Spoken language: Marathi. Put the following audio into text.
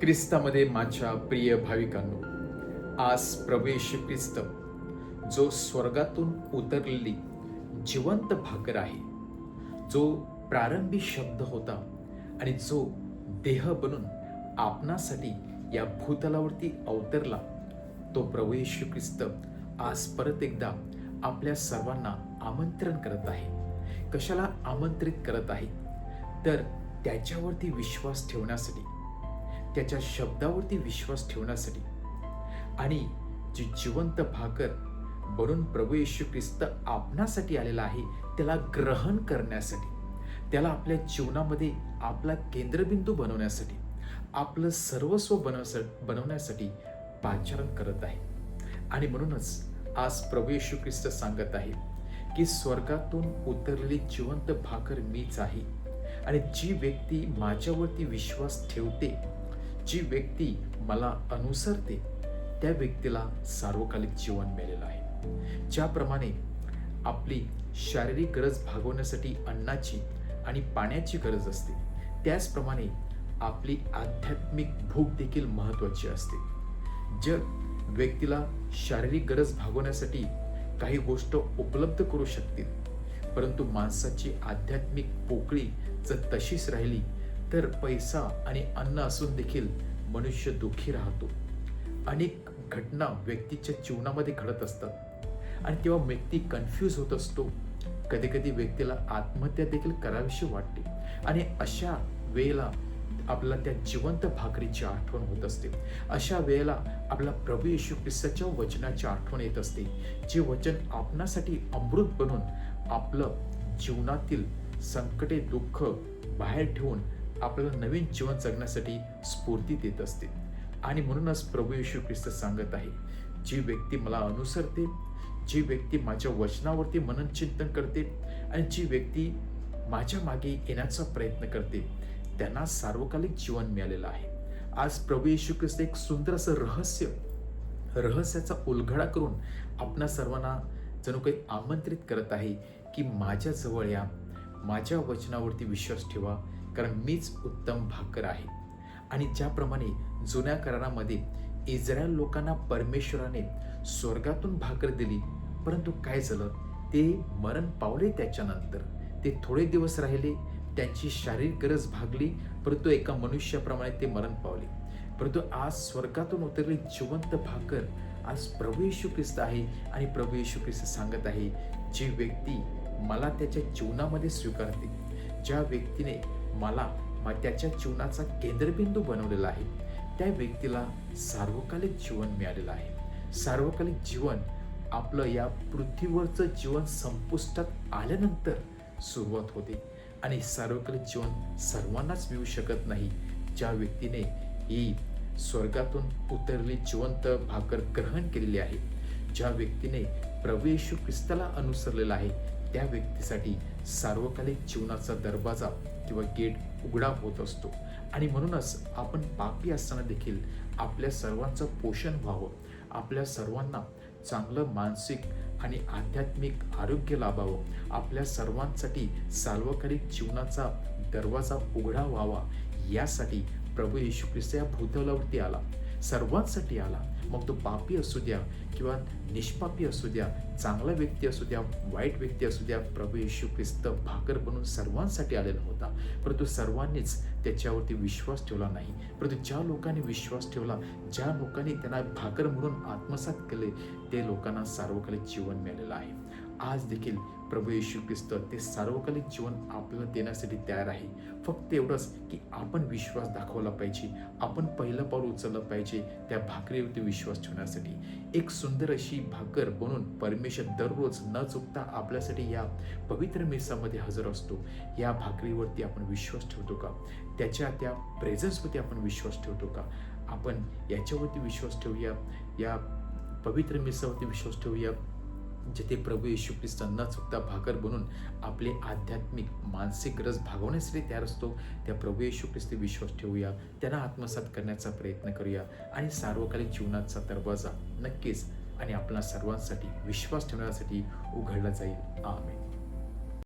ख्रिस्तामध्ये माझ्या प्रिय भाविकांनो, आज प्रभू येशू ख्रिस्त जो स्वर्गातून उतरलेली जिवंत भाकर आहे, जो प्रारंभी शब्द होता आणि जो देह बनून आपणासाठी या भूतलावरती अवतरला, तो प्रभू येशू ख्रिस्त आज परत एकदा आपल्या सर्वांना आमंत्रण करत आहे. कशाला आमंत्रित करत आहे? तर त्याच्यावरती विश्वास ठेवण्यासाठी, त्याच्या शब्दावरती विश्वास ठेवण्यासाठी आणि जी जिवंत भाकर बनून प्रभू येशू ख्रिस्त आपणासाठी आलेला आहे त्याला ग्रहण करण्यासाठी, त्याला आपल्या जीवनामध्ये आपला केंद्रबिंदू बनवण्यासाठी, आपलं सर्वस्व बनवण्यासाठी पाचारण करत आहे. आणि म्हणूनच आज प्रभू येशू ख्रिस्त सांगत आहे की स्वर्गातून उतरलेली जिवंत भाकर मीच आहे आणि जी व्यक्ती माझ्यावरती विश्वास ठेवते, जी व्यक्ती मला अनुसरते, त्या व्यक्तीला सार्वकालिक जीवन मिळालेलं आहे. ज्याप्रमाणे आपली शारीरिक गरज भागवण्यासाठी अन्नाची आणि पाण्याची गरज असते, त्याचप्रमाणे आपली आध्यात्मिक भूक देखील महत्त्वाची असते. जर व्यक्तीला शारीरिक गरज भागवण्यासाठी काही गोष्ट उपलब्ध करू शकतील, परंतु माणसाची आध्यात्मिक पोकळी जर तशीच राहिली तर पैसा आणि अन्न असून देखील मनुष्य दुःखी राहतो. अनेक घटना व्यक्तीच्या जीवनामध्ये घडत असतात आणि तेव्हा व्यक्ती कन्फ्यूज होत असतो. कधी कधी व्यक्तीला आत्महत्या देखील करावीशी वाटते आणि अशा वेळेला आपल्याला त्या जिवंत भाकरीची आठवण होत असते. अशा वेळेला आपला प्रभू येशू ख्रिस्ताच्या वचनाची आठवण येत असते, जे वचन आपणासाठी अमृत बनून आपलं जीवनातील संकटे, दुःख बाहेर ठेवून आपल्याला नवीन जीवन जगण्यासाठी स्फूर्ती देत असते. आणि म्हणूनच प्रभू येशू ख्रिस्त सांगत आहे, जी व्यक्ती मला अनुसरते, जी व्यक्ती माझ्या वचनावरती मनन चिंतन करते आणि जी व्यक्ती माझ्या मागे येण्याचा प्रयत्न करते, त्यांना सार्वकालिक जीवन मिळालेलं आहे. आज प्रभू येशू ख्रिस्त एक सुंदर असं रहस्याचा उलगडा करून आपणा सर्वांना जणू काही आमंत्रित करत आहे की माझ्या जवळ या, माझ्या वचनावरती विश्वास ठेवा, कारण मीच उत्तम भाकर आहे. आणि ज्याप्रमाणे जुन्या करारामध्ये इस्रायल लोकांना परमेश्वराने स्वर्गातून भाकर दिली, परंतु काय झालं, ते मरण पावले. त्याच्यानंतर ते थोडे दिवस राहिले, त्यांची शारीरिक गरज भागली, परंतु एका मनुष्याप्रमाणे ते मरण पावले. परंतु आज स्वर्गातून उतरली जिवंत भाकर आज प्रभू येशू ख्रिस्त आहे. आणि प्रभू येशू ख्रिस्त सांगत आहे, जी व्यक्ती मला त्याच्या जीवनामध्ये स्वीकारते, ज्या व्यक्तीने मला त्याच्या जीवनाचा केंद्रबिंदू बनवलेला आहे, त्या व्यक्तीला सार्वकालिक जीवन मिळालेलं आहे. सार्वकालिक जीवन आपलं या पृथ्वीवरचं जीवन संपुष्टात आल्यानंतर सुरुवात होते आणि सार्वकालिक जीवन सर्वांनाच मिळू शकत नाही. ज्या व्यक्तीने ही स्वर्गातून उतरली जिवंत भाकर ग्रहण केलेली आहे, ज्या व्यक्तीने प्रभू येशू ख्रिस्ताला अनुसरलेला आहे, त्या व्यक्तीसाठी सार्वकालिक जीवनाचा दरवाजा किंवा गेट उघडा होत असतो. आणि म्हणूनच आपण पापी असताना देखील आपल्या सर्वांचं पोषण व्हावं, आपल्या सर्वांना चांगलं मानसिक आणि आध्यात्मिक आरोग्य लाभावं, आपल्या सर्वांसाठी सार्वकालिक जीवनाचा दरवाजा उघडा व्हावा, यासाठी प्रभू येशू ख्रिस्त या भूतलावरती आला, सर्वांसाठी आला. मग तो पापी असू द्या किंवा निष्पापी असू द्या, चांगला व्यक्ती असू द्या, वाईट व्यक्ती असू द्या, प्रभू येशू ख्रिस्त भाकर बनून सर्वांसाठी आलेला होता. परंतु सर्वांनीच त्याच्यावरती विश्वास ठेवला नाही. परंतु ज्या लोकांनी विश्वास ठेवला, ज्या लोकांनी त्यांना भाकर म्हणून आत्मसात केले, ते लोकांना सार्वकालिक जीवन मिळालेलं आहे. आज देखील प्रभू येशू ख्रिस्त ते सार्वकालिक जीवन आपल्याला देण्यासाठी तयार आहे. फक्त एवढंच की आपण विश्वास दाखवला पाहिजे, आपण पहिलं पाऊल उचललं पाहिजे त्या भाकरीवरती विश्वास ठेवण्यासाठी. एक सुंदर अशी भाकर बनून परमेश्वर दररोज न चुकता आपल्यासाठी या पवित्र मेसामध्ये हजर असतो. या भाकरीवरती आपण विश्वास ठेवतो का? त्याच्या त्या प्रेझन्सवरती आपण विश्वास ठेवतो का? आपण याच्यावरती विश्वास ठेवूया, या पवित्र मेसावरती विश्वास ठेवूया, जिथे प्रभू येशू ख्रिस्त न चुकता भाकर बनून आपले आध्यात्मिक मानसिक गरज भागवण्यासाठी तयार असतो. त्या प्रभू येशू ख्रिस्ती विश्वास ठेवूया, त्यांना आत्मसात करण्याचा प्रयत्न करूया आणि सार्वकालिक जीवनाचा दरवाजा नक्कीच आणि आपल्या सर्वांसाठी विश्वास ठेवण्यासाठी उघडला जाईल. आमेन.